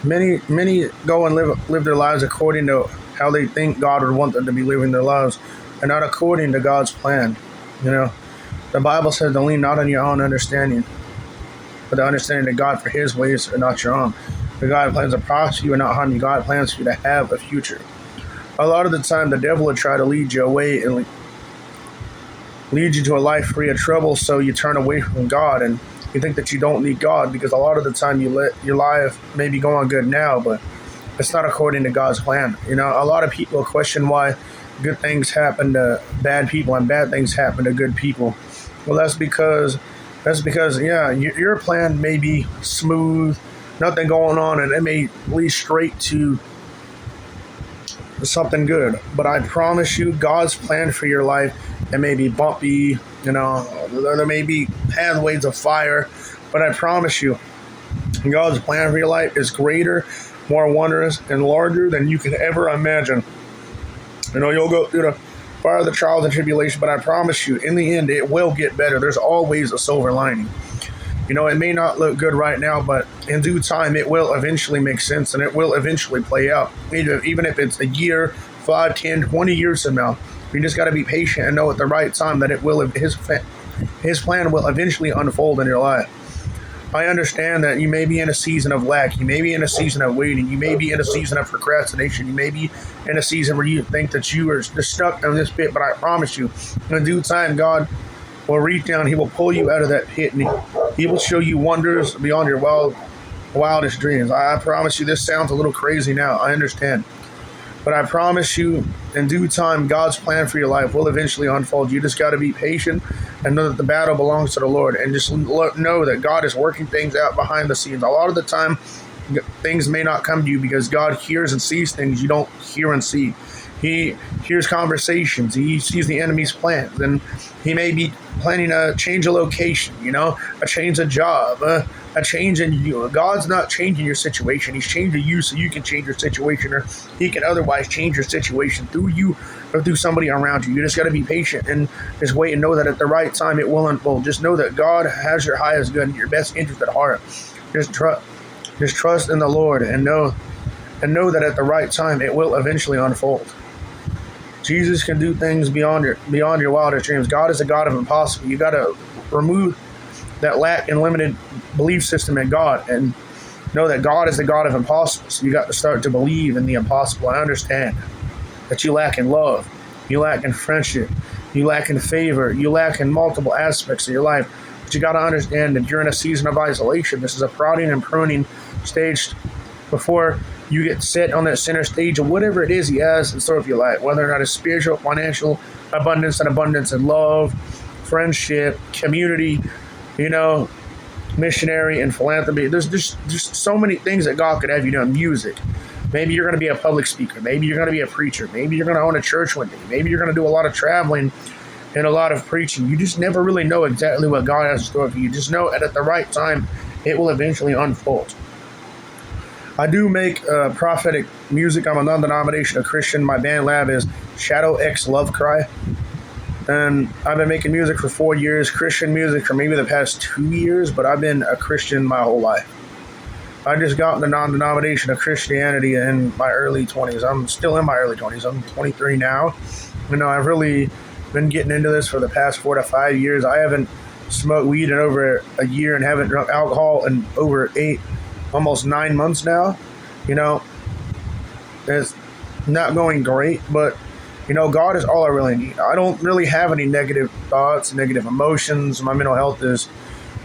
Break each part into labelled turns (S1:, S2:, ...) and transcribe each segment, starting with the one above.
S1: Many go and live their lives according to how they think God would want them to be living their lives, and not according to God's plan. You know, the Bible says to lean not on your own understanding, but the understanding of God, for His ways are not your own. For God plans to prosper you and not harm you. God plans for you to have a future. A lot of the time, the devil will try to lead you away and lead you to a life free of trouble, so you turn away from God and you think that you don't need God, because a lot of the time you let your life may be going good now, but it's not according to God's plan. You know, a lot of people question why good things happen to bad people and bad things happen to good people. Well, that's because yeah, your plan may be smooth, nothing going on, and it may lead straight to something good. But I promise you, God's plan for your life, it may be bumpy, you know, there may be pathways of fire, but I promise you, God's plan for your life is greater, more wondrous, and larger than you could ever imagine. You know, you'll go through the fire of the trials and tribulation, but I promise you, in the end, it will get better. There's always a silver lining. You know, it may not look good right now, but in due time, it will eventually make sense, and it will eventually play out. Even if it's a year, 5, 10, 20 years from now, you just got to be patient and know at the right time that it will. His plan will eventually unfold in your life. I understand that you may be in a season of lack. You may be in a season of waiting. You may be in a season of procrastination. You may be in a season where you think that you are just stuck in this pit, but I promise you, in due time, God will reach down. He will pull you out of that pit, and He will show you wonders beyond your wildest dreams. I promise you, this sounds a little crazy now. I understand. But I promise you, in due time, God's plan for your life will eventually unfold. You just got to be patient and know that the battle belongs to the Lord. And just know that God is working things out behind the scenes. A lot of the time, things may not come to you because God hears and sees things you don't hear and see. He hears conversations. He sees the enemy's plans. And he may be planning a change of location, you know, a change of job, a change in you. God's not changing your situation. He's changing you so you can change your situation, or He can otherwise change your situation through you or through somebody around you. You just got to be patient and just wait and know that at the right time it will unfold. Just know that God has your highest good and your best interest at heart. Just trust in the Lord and know that at the right time it will eventually unfold. Jesus can do things beyond your wildest dreams. God is a God of impossible. You got to remove that lack and limited belief system in God and know that God is the God of impossible. So you got to start to believe in the impossible. I understand that you lack in love, you lack in friendship, you lack in favor, you lack in multiple aspects of your life. But you got to understand that you're in a season of isolation. This is a prodding and pruning stage before you get set on that center stage of whatever it is He has in store for your life, whether or not it's spiritual, financial abundance and love, friendship, community, you know, missionary and philanthropy. There's just so many things that God could have you doing. Music. Maybe you're going to be a public speaker. Maybe you're going to be a preacher. Maybe you're going to own a church one day. Maybe you're going to do a lot of traveling and a lot of preaching. You just never really know exactly what God has in store for you. Just know that at the right time, it will eventually unfold. I do make prophetic music. I'm a non-denominational Christian. My band lab is Shadow X Love Cry. And I've been making music for 4 years, Christian music for maybe the past 2 years, but I've been a Christian my whole life. I just got into non-denominational Christianity in my early 20s. I'm still in my early 20s. I'm 23 now. You know, I've really been getting into this for the past 4 to 5 years. I haven't smoked weed in over a year and haven't drunk alcohol in over almost 9 months now. You know, it's not going great, but you know, God is all I really need. I don't really have any negative thoughts, negative emotions. My mental health has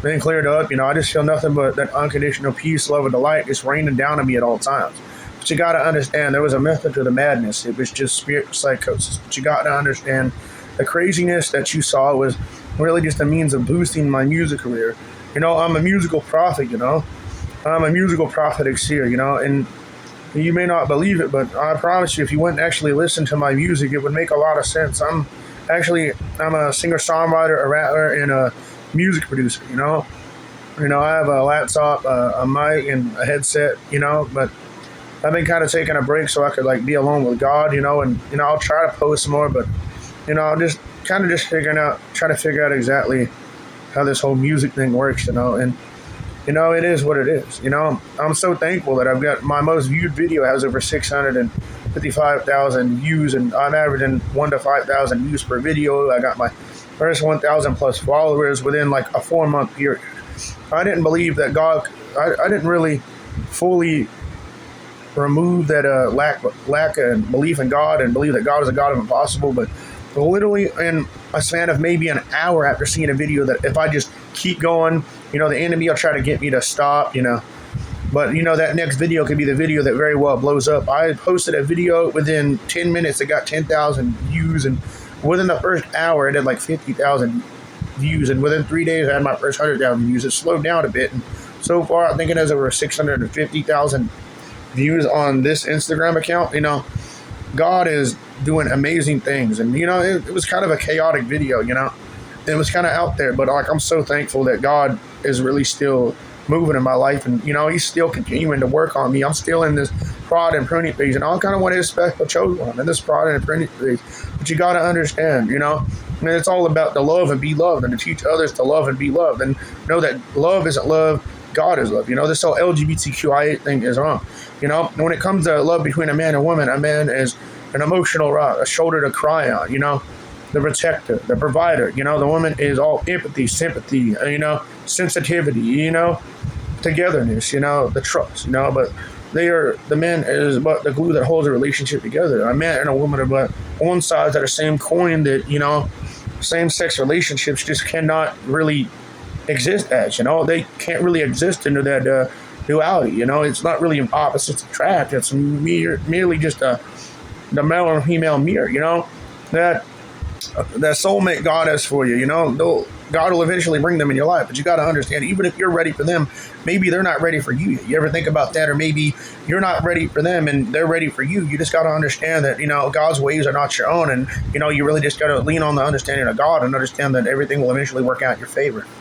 S1: been cleared up. You know, I just feel nothing but that unconditional peace, love, and delight just raining down on me at all times. But you got to understand, there was a method to the madness. It was just spirit psychosis. But you got to understand, the craziness that you saw was really just a means of boosting my music career. You know, I'm a musical prophet, you know. I'm a musical prophetic seer, you know, and you may not believe it, but I promise you, if you went and actually listen to my music, it would make a lot of sense. I'm a singer-songwriter, a rapper, and a music producer, you know. You know, I have a laptop, a mic, and a headset, you know, but I've been kind of taking a break so I could, like, be alone with God, you know, and, you know, I'll try to post more, but, you know, I'm just trying to figure out exactly how this whole music thing works, you know, and It is what it is. I'm so thankful that I've got my most viewed video has over 655,000 views, and I'm averaging 1 to 5,000 views per video. I got my first 1,000 plus followers within like a 4 month period. I didn't believe that God. I didn't really fully remove that lack of belief in God and believe that God is a God of impossible. But literally in a span of maybe an hour after seeing a video, that if I just keep going, the enemy will try to get me to stop. But that next video could be the video that very well blows up. I posted a video within 10 minutes. It got 10,000 views, and within the first hour, it had like 50,000 views. And within 3 days, I had my first 100,000 views. It slowed down a bit, and so far, I think it has over 650,000 views on this Instagram account. God is doing amazing things, and it was kind of a chaotic video. It was kind of out there, but like I'm so thankful that God is really still moving in my life, and He's still continuing to work on me. I'm still in this prod and pruning phase, and I'm kind of one of His special chosen one in this prod and pruning phase. But you got to understand, I mean, it's all about to love and be loved, and to teach others to love and be loved, and know that love isn't love. God is love. This whole LGBTQIA thing is wrong. When it comes to love between a man and a woman, a man is an emotional rock, a shoulder to cry on. The protector, the provider. The woman is all empathy, sympathy. Sensitivity. Togetherness. The trust. But the man is but the glue that holds a relationship together. A man and a woman are but one sides of the same coin. That same-sex relationships just cannot really exist as. They can't really exist into that duality. It's not really opposites attract. It's merely just the male and female mirror. That soulmate God has for you. God will eventually bring them in your life, but you got to understand, even if you're ready for them, maybe they're not ready for you. You ever think about that? Or maybe you're not ready for them and they're ready for you. You just got to understand that God's ways are not your own, and you really just got to lean on the understanding of God and understand that everything will eventually work out in your favor.